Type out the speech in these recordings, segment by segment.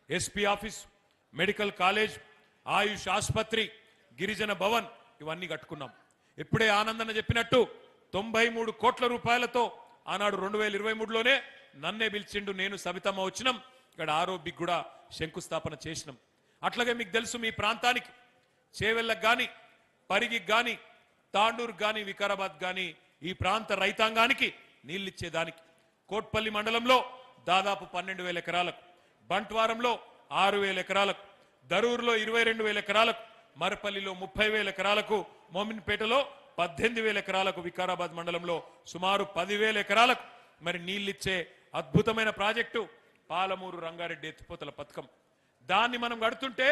SP office, medical college, ఆయుష్ ఆసుపత్రి, గిరిజన భవన్ ఇవన్నీ కట్టుకున్నాం. ఇప్పుడే ఆనందన్న చెప్పినట్టు 93 కోట్ల రూపాయలతో ఆనాడు 2023లోనే నన్నే పిలిచిండు, నేను సబితమ్మ వచ్చినాం. ఇక్కడ ఆరోగ్యకి కూడా శంకుస్థాపన చేసినాం. అట్లాగే మీకు తెలుసు మీ ప్రాంతానికి చేవెళ్ళకు కానీ, పరిగికి కానీ, తాండూరుకు కానీ, వికారాబాద్ కానీ ఈ ప్రాంత రైతాంగానికి నీళ్ళిచ్చేదానికి కోట్పల్లి మండలంలో దాదాపు 12,000 ఎకరాలకు, బంట్వారంలో 6,000 ఎకరాలకు, దరూరులో 22,000 ఎకరాలకు, మరపల్లిలో 30,000 ఎకరాలకు, మోమిన్పేటలో 18,000 ఎకరాలకు, వికారాబాద్ మండలంలో సుమారు 10,000 ఎకరాలకు మరి నీళ్ళిచ్చే అద్భుతమైన ప్రాజెక్టు పాలమూరు రంగారెడ్డి ఎత్తిపోతల పథకం. దాన్ని మనం కడుతుంటే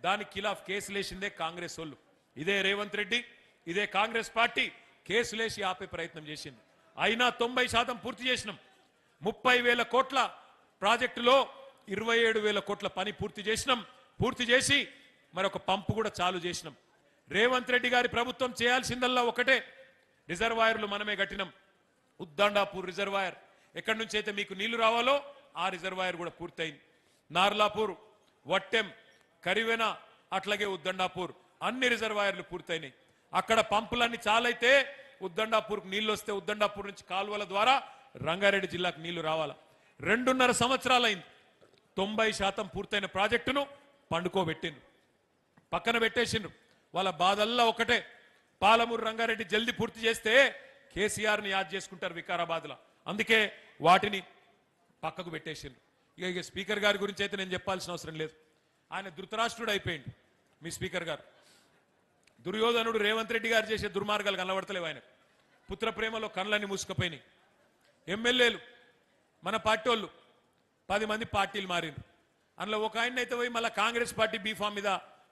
దానికి ఖిలాఫ్ కేసులేసిందే కాంగ్రెస్ వాళ్ళు. ఇదే రేవంత్ రెడ్డి, ఇదే కాంగ్రెస్ పార్టీ కేసులేసి ఆపే ప్రయత్నం చేసింది. అయినా 90% పూర్తి చేసినాం. 30,000 కోట్ల ప్రాజెక్టులో 27,000 కోట్ల పని పూర్తి చేసినాం. పూర్తి చేసి మరొక పంపు కూడా చాలు చేసినాం. రేవంత్ రెడ్డి గారి ప్రభుత్వం చేయాల్సిందల్లా ఒకటే, రిజర్వాయర్లు మనమే కట్టినాం. ఉద్దండాపూర్ రిజర్వాయర్ ఎక్కడి నుంచి అయితే మీకు నీళ్లు రావాలో ఆ రిజర్వాయర్ కూడా పూర్తయింది. నార్లాపూర్, వట్టెం, కరివెన, అట్లాగే ఉద్దండాపూర్ అన్ని రిజర్వాయర్లు పూర్తయినాయి. అక్కడ పంపులన్నీ చాలైతే ఉద్దండాపూర్కు నీళ్లు వస్తే ఉద్దండాపూర్ నుంచి కాలువల ద్వారా రంగారెడ్డి జిల్లాకు నీళ్లు రావాలా. 2.5 సంవత్సరాలైంది. 90% పూర్తయిన ప్రాజెక్టును పండుకోబెట్టిండ్రు, పక్కన పెట్టేసిండ్రు. వాళ్ళ బాధల్లా ఒకటే, పాలమూరు రంగారెడ్డి జల్దీ పూర్తి చేస్తే కేసీఆర్ని యాద్ చేసుకుంటారు వికారాబాద్లో. అందుకే వాటిని పక్కకు పెట్టేసిండ్రు. ఇక స్పీకర్ గారి గురించి అయితే నేను చెప్పాల్సిన అవసరం లేదు. ఆయన ధృతరాష్ట్రుడు అయిపోయింది. మీ స్పీకర్ గారు దుర్యోధనుడు రేవంత్ రెడ్డి గారు చేసే దుర్మార్గాలు కనబడతలేవు. ఆయన పుత్ర ప్రేమలో కళ్ళని మూసుకుపోయినాయి. ఎమ్మెల్యేలు మన పార్టీ వాళ్ళు 10 మంది పార్టీలు మారిండ్రు. అందులో ఒక ఆయన అయితే పోయి మళ్ళీ కాంగ్రెస్ పార్టీ బీఫామ్ మీద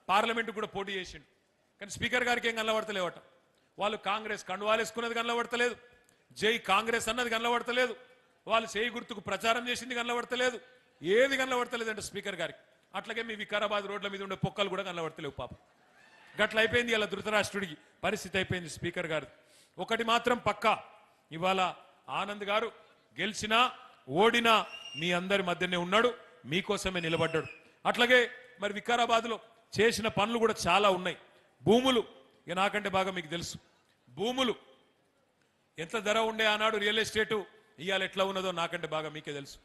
పార్లమెంట్ కూడా పోటీ చేసిండు. కానీ స్పీకర్ గారికి ఏం కనబడతలేవట. వాళ్ళు కాంగ్రెస్ కండువాలేసుకున్నది కనబడతలేదు, జై కాంగ్రెస్ అన్నది కనబడతలేదు, వాళ్ళు చేయి గుర్తుకు ప్రచారం చేసింది కనబడతలేదు, ఏది కనబడతలేదు అంటే స్పీకర్ గారికి. అట్లాగే మీ వికారాబాద్ రోడ్ల మీద ఉండే పొక్కలు కూడా కనబడతలేవు పాపం. గట్ల అయిపోయింది ఇలా ధృతరాష్ట్రుడికి పరిస్థితి అయిపోయింది స్పీకర్ గారు. ఒకటి మాత్రం పక్కా, ఇవాళ ఆనంద్ గారు గెలిచినా ఓడినా మీ అందరి మధ్యనే ఉన్నాడు, మీకోసమే నిలబడ్డాడు. అట్లాగే మరి వికారాబాద్లో చేసిన పనులు కూడా చాలా ఉన్నాయి. భూములు ఇక నాకంటే బాగా మీకు తెలుసు. భూములు ఎంత ధర ఉండే ఆనాడు రియల్ ఎస్టేటు, ఇవాళ ఎట్లా ఉన్నదో నాకంటే బాగా మీకే తెలుసు.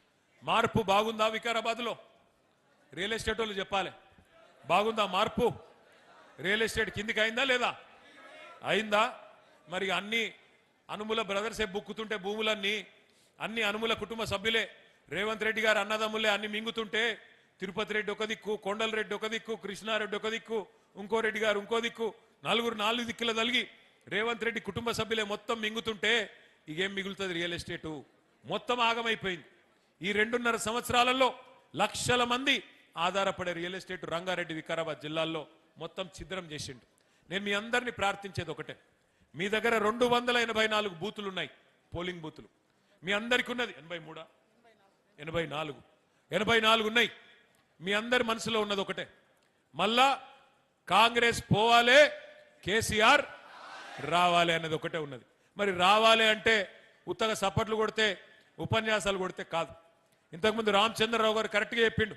మార్పు బాగుందా వికారాబాద్లో? రియల్ ఎస్టేట్ వాళ్ళు చెప్పాలి, బాగుందా మార్పు? రియల్ ఎస్టేట్ కిందికి అయిందా లేదా? అయిందా? మరి అన్ని అనుముల బ్రదర్సే బుక్కుతుంటే భూములన్నీ అన్ని అనుముల కుటుంబ సభ్యులే, రేవంత్ రెడ్డి గారు అన్నదమ్ములే అన్ని మింగుతుంటే తిరుపతి రెడ్డి ఒక దిక్కు, కొండల రెడ్డి ఒక దిక్కు, కృష్ణారెడ్డి ఒక దిక్కు, ఇంకో రెడ్డి గారు ఇంకో దిక్కు, నలుగురు 4 దిక్కుల తలిగి రేవంత్ రెడ్డి కుటుంబ సభ్యులే మొత్తం మింగుతుంటే ఇకేం మిగులుతుంది? రియల్ ఎస్టేటు మొత్తం ఆగమైపోయింది. ఈ 2.5 సంవత్సరాలలో లక్షల మంది ఆధారపడే రియల్ ఎస్టేట్ రంగారెడ్డి వికారాబాద్ జిల్లాల్లో మొత్తం ఛిద్రం చేసిండు. నేను మీ అందరినీ ప్రార్థించేది ఒకటే, మీ దగ్గర 284 బూతులు ఉన్నాయి, పోలింగ్ బూతులు. మీ అందరికి ఉన్నది 83, 84 ఉన్నాయి. మీ అందరి మనసులో ఉన్నది ఒకటే, మళ్ళా కాంగ్రెస్ పోవాలే, కేసీఆర్ రావాలి అన్నది ఒకటే ఉన్నది. మరి రావాలి అంటే ఉత్తగా సపోర్ట్లు కొడితే, ఉపన్యాసాలు కొడితే కాదు. ఇంతకుముందు రామచంద్రరావు గారు కరెక్ట్గా చెప్పిండు.